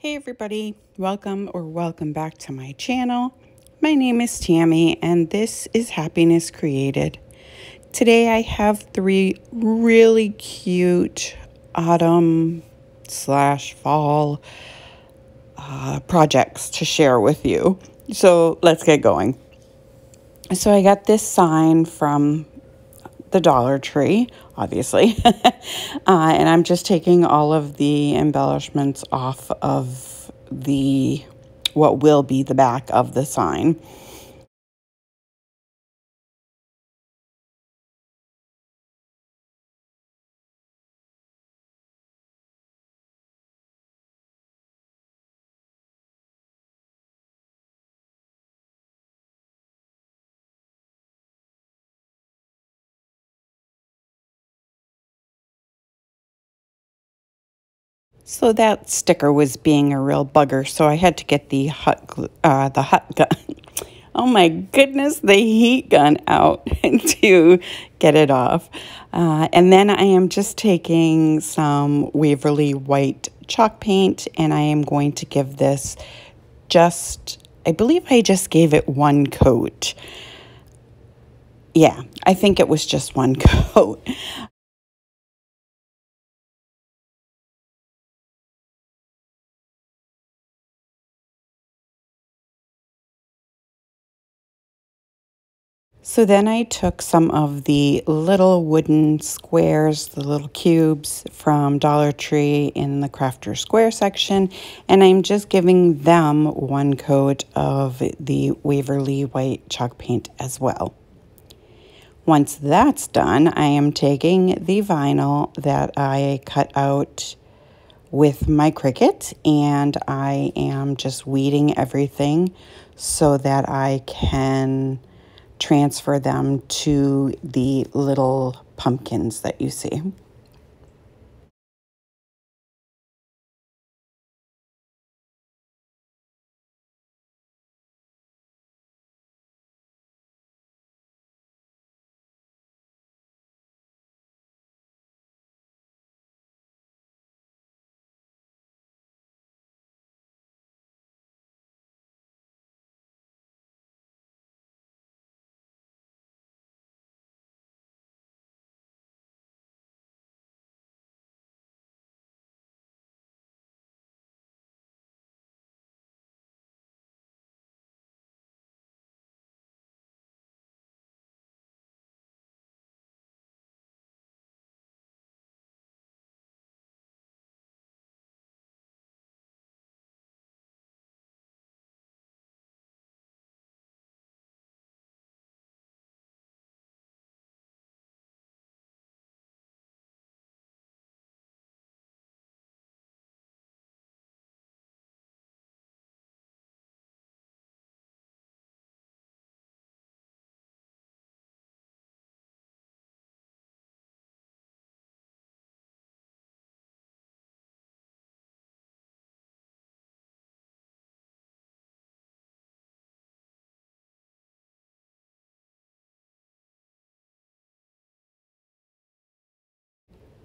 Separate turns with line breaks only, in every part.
Hey everybody, welcome back to my channel. My name is Tammy and this is Happiness Created. Today I have 3 really cute autumn / fall projects to share with you. So let's get going. So I got this sign from the Dollar Tree, obviously. And I'm just taking all of the embellishments off of what will be the back of the sign. So that sticker was being a real bugger, so I had to get the hot gun. Oh my goodness, the heat gun out to get it off. And then I am just taking some Waverly white chalk paint and I am going to give this I believe I just gave it 1 coat. Yeah, I think it was just 1 coat. So then I took some of the little wooden squares, the little cubes from Dollar Tree in the Crafter Square section, and I'm just giving them 1 coat of the Waverly white chalk paint as well. Once that's done, I am taking the vinyl that I cut out with my Cricut and I am just weeding everything so that I can transfer them to the little pumpkins that you see.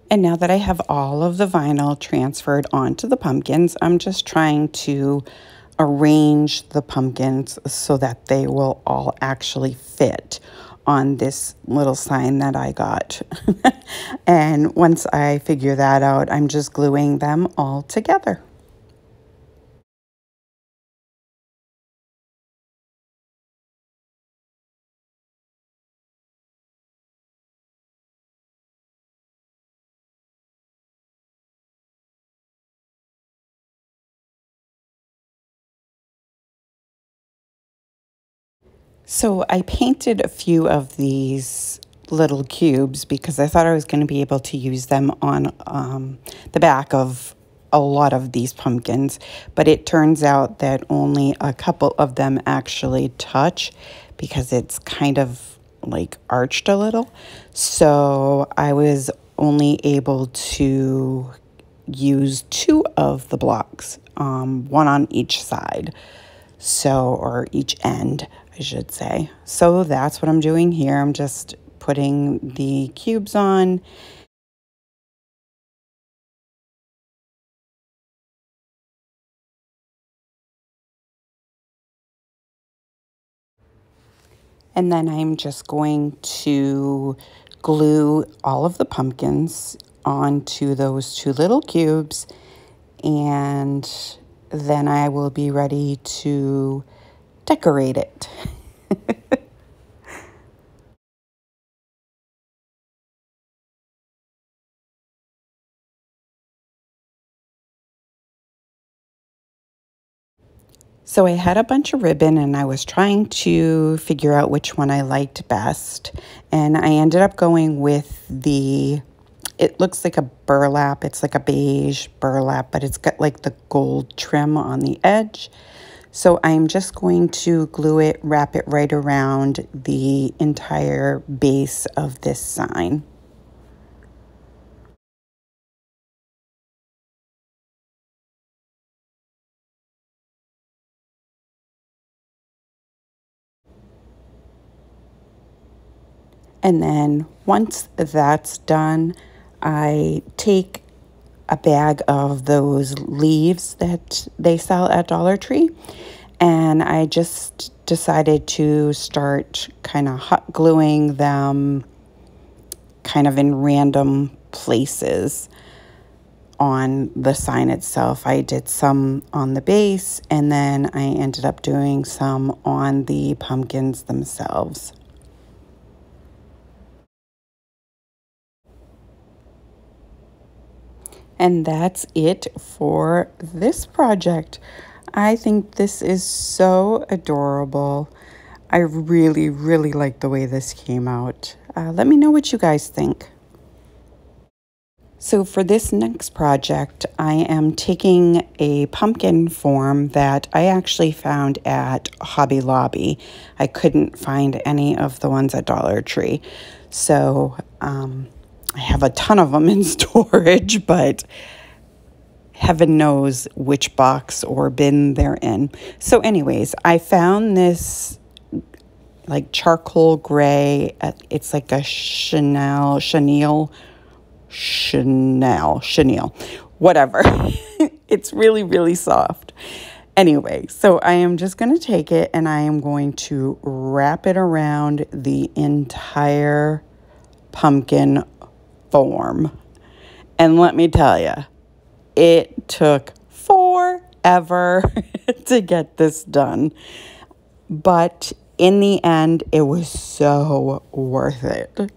And now that I have all of the vinyl transferred onto the pumpkins, I'm just trying to arrange the pumpkins so that they will all actually fit on this little sign that I got. And once I figure that out, I'm just gluing them all together. So I painted a few of these little cubes because I thought I was going to be able to use them on the back of a lot of these pumpkins, but it turns out that only a couple of them actually touch because it's kind of like arched a little. So I was only able to use 2 of the blocks, 1 on each side. So, or each end, I should say. So that's what I'm doing here. I'm just putting the cubes on. And then I'm just going to glue all of the pumpkins onto those two little cubes, and then I will be ready to decorate it. So I had a bunch of ribbon and I was trying to figure out which one I liked best. And I ended up going with it looks like a burlap. It's like a beige burlap, but it's got like the gold trim on the edge. So I'm just going to glue it, wrap it right around the entire base of this sign. And then once that's done, I take a bag of those leaves that they sell at Dollar Tree, and I just decided to start kind of hot gluing them kind of in random places on the sign itself. I did some on the base, and then I ended up doing some on the pumpkins themselves. And that's it for this project. I think this is so adorable. I really, really like the way this came out. Let me know what you guys think. So for this next project, I am taking a pumpkin form that I actually found at Hobby Lobby. I couldn't find any of the ones at Dollar Tree. So I have a ton of them in storage, but heaven knows which box or bin they're in. So anyways, I found this like charcoal gray. It's like a chenille, whatever. It's really, really soft. Anyway, so I am just going to take it and I am going to wrap it around the entire pumpkin form. And let me tell you, it took forever to get this done. But in the end, it was so worth it.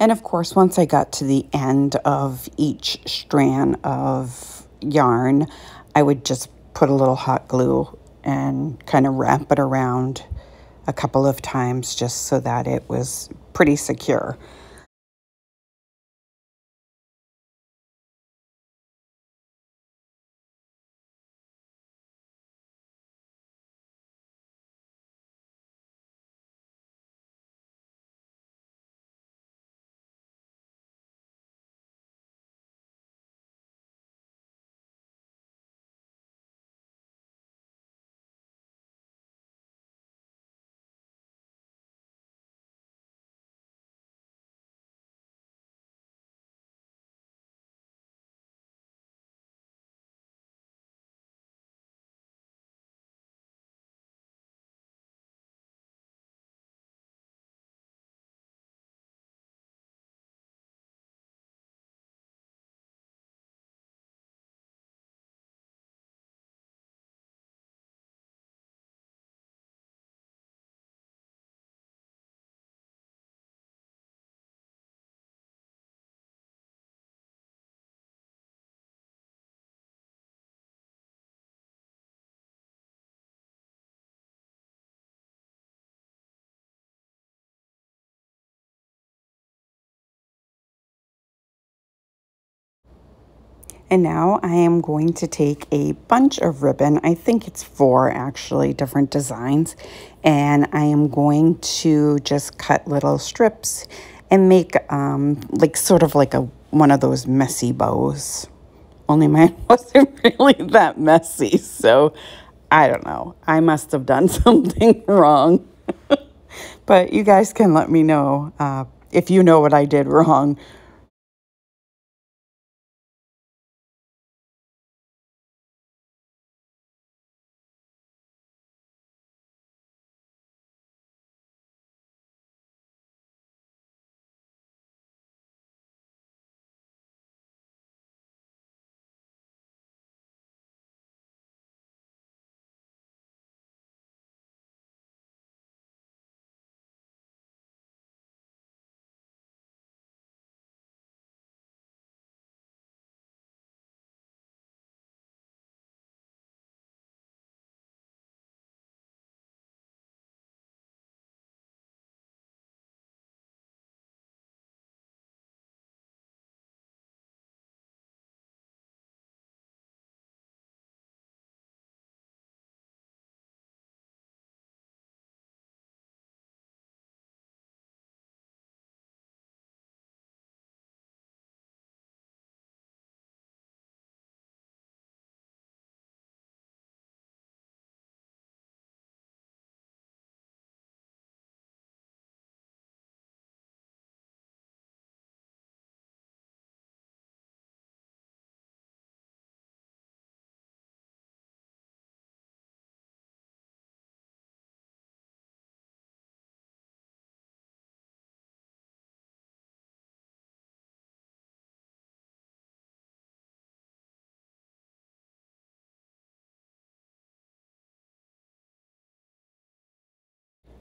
And of course, once I got to the end of each strand of yarn, I would just put a little hot glue and kind of wrap it around a couple of times just so that it was pretty secure. And now I am going to take a bunch of ribbon. I think it's 4 actually different designs. And I am going to just cut little strips and make like sort of like one of those messy bows. Only mine wasn't really that messy. So I don't know. I must have done something wrong. But you guys can let me know if you know what I did wrong.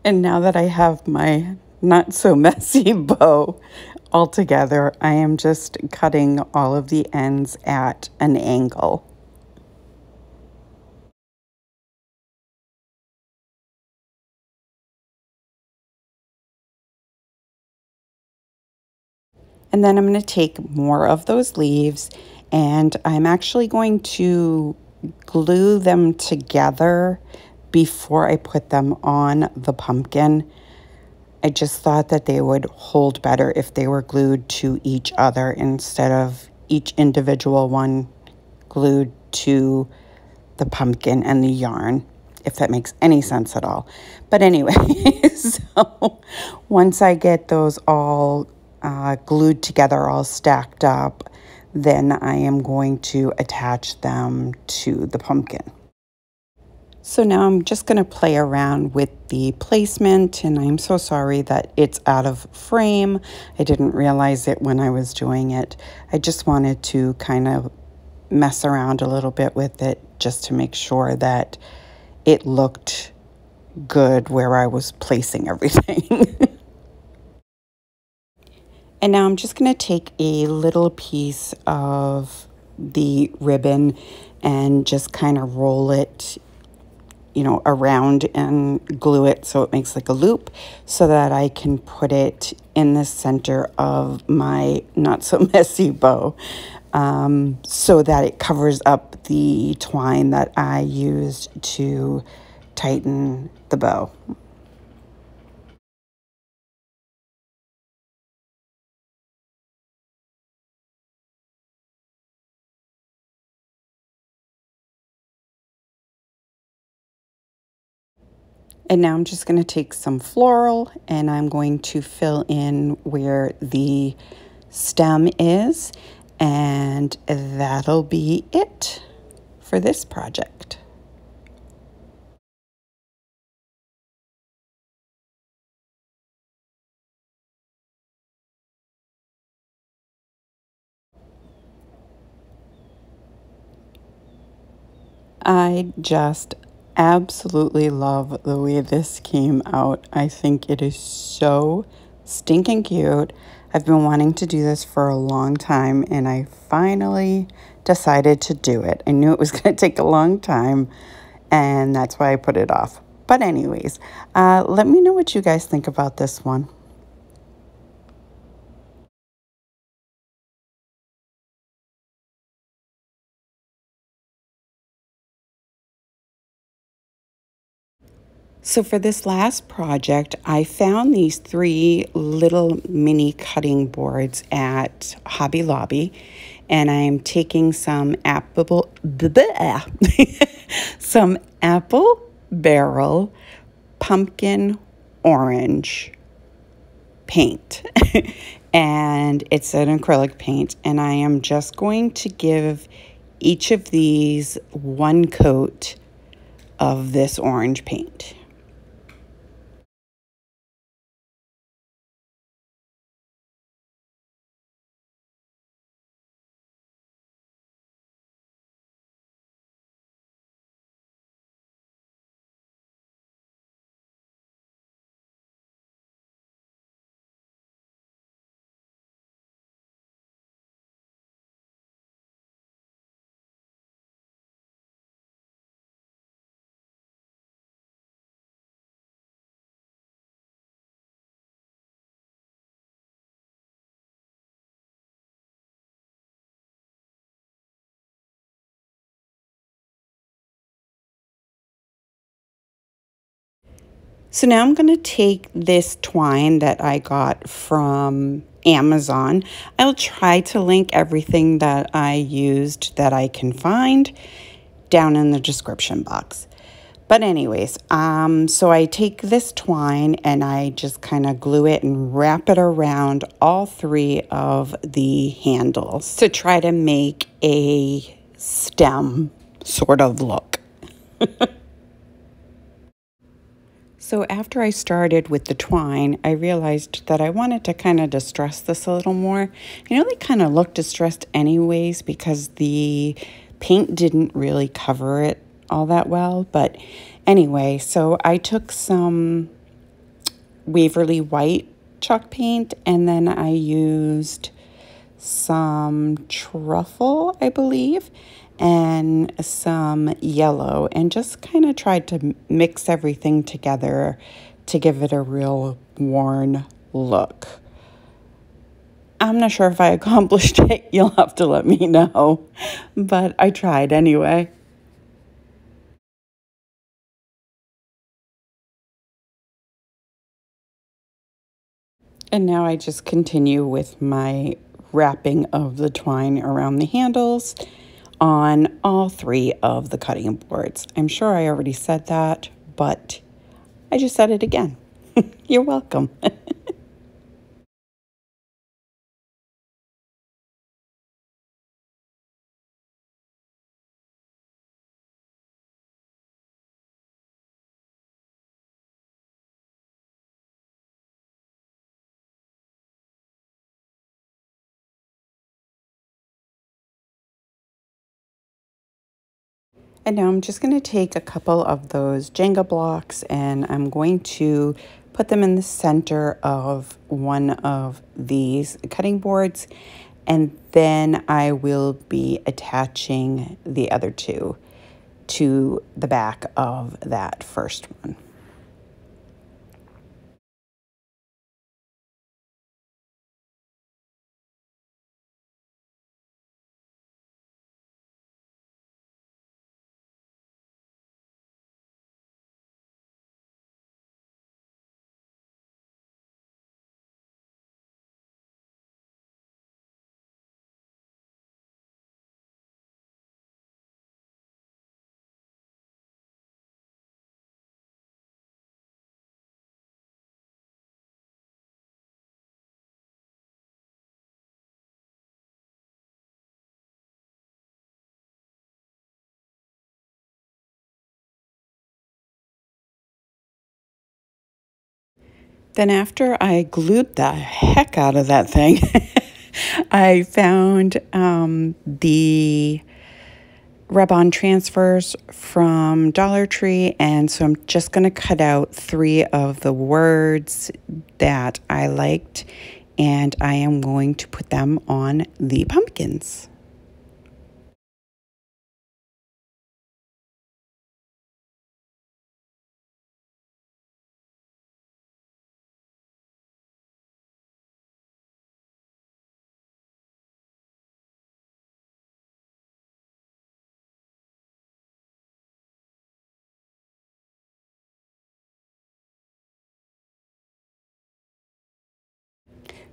And now that I have my not so messy bow all together, I am just cutting all of the ends at an angle. And then I'm going to take more of those leaves and I'm actually going to glue them together before I put them on the pumpkin. I just thought that they would hold better if they were glued to each other instead of each individual one glued to the pumpkin and the yarn, if that makes any sense at all. But anyway, so once I get those all glued together, all stacked up, then I am going to attach them to the pumpkin. So now I'm just going to play around with the placement, and I'm so sorry that it's out of frame. I didn't realize it when I was doing it. I just wanted to kind of mess around a little bit with it just to make sure that it looked good where I was placing everything. And now I'm just going to take a little piece of the ribbon and just kind of roll it, you know, around and glue it so it makes like a loop so that I can put it in the center of my not so messy bow, so that it covers up the twine that I used to tighten the bow. And now I'm just going to take some floral and I'm going to fill in where the stem is, and that'll be it for this project. I just absolutely love the way this came out. I think it is so stinking cute. I've been wanting to do this for a long time and I finally decided to do it. I knew it was going to take a long time and that's why I put it off. But anyways, let me know what you guys think about this one. So for this last project, I found these three little mini cutting boards at Hobby Lobby, and I'm taking some some apple barrel pumpkin orange paint. And it's an acrylic paint, and I am just going to give each of these one coat of this orange paint. So now I'm going to take this twine that I got from Amazon. I'll try to link everything that I used that I can find down in the description box. But anyways, so I take this twine and I just kind of glue it and wrap it around all three of the handles to try to make a stem sort of look. So after I started with the twine, I realized that I wanted to kind of distress this a little more. I know they kind of look distressed anyways because the paint didn't really cover it all that well. But anyway, so I took some Waverly White chalk paint and then I used some truffle, I believe, and some yellow, and just kind of tried to mix everything together to give it a real worn look. I'm not sure if I accomplished it. You'll have to let me know, but I tried anyway. And now I just continue with my wrapping of the twine around the handles on all three of the cutting boards. I'm sure I already said that, but I just said it again. You're welcome. And now I'm just going to take a couple of those Jenga blocks and I'm going to put them in the center of one of these cutting boards, and then I will be attaching the other two to the back of that first one. Then after I glued the heck out of that thing, I found the rub-on transfers from Dollar Tree, and so I'm just going to cut out three of the words that I liked, and I am going to put them on the pumpkins.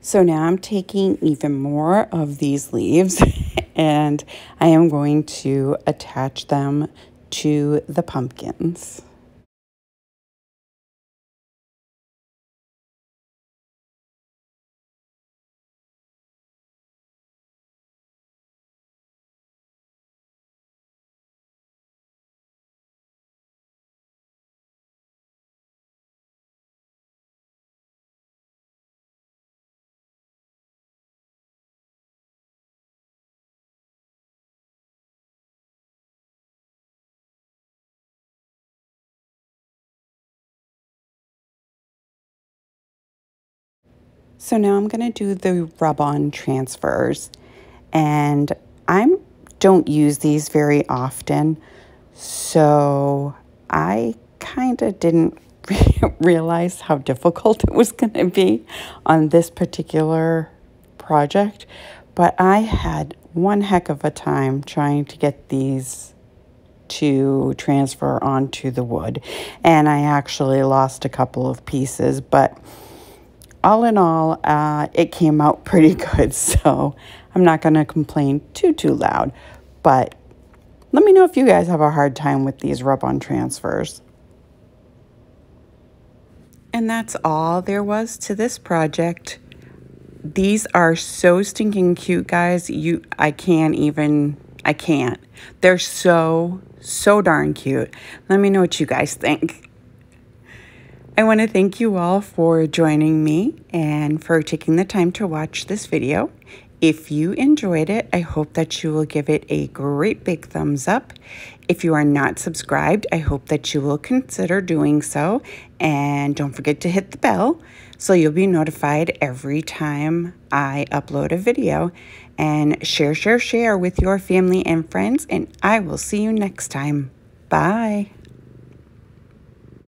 So now I'm taking even more of these leaves and I am going to attach them to the pumpkins. So now I'm going to do the rub-on transfers, and I don't use these very often, so I kind of didn't realize how difficult it was going to be on this particular project, but I had one heck of a time trying to get these to transfer onto the wood, and I actually lost a couple of pieces, but all in all, it came out pretty good, so I'm not going to complain too loud. But let me know if you guys have a hard time with these rub-on transfers. And that's all there was to this project. These are so stinking cute, guys. I can't. They're so darn cute. Let me know what you guys think. I want to thank you all for joining me and for taking the time to watch this video. If you enjoyed it, I hope that you will give it a great big thumbs up. If you are not subscribed, I hope that you will consider doing so. And don't forget to hit the bell so you'll be notified every time I upload a video. And share with your family and friends. And I will see you next time. Bye.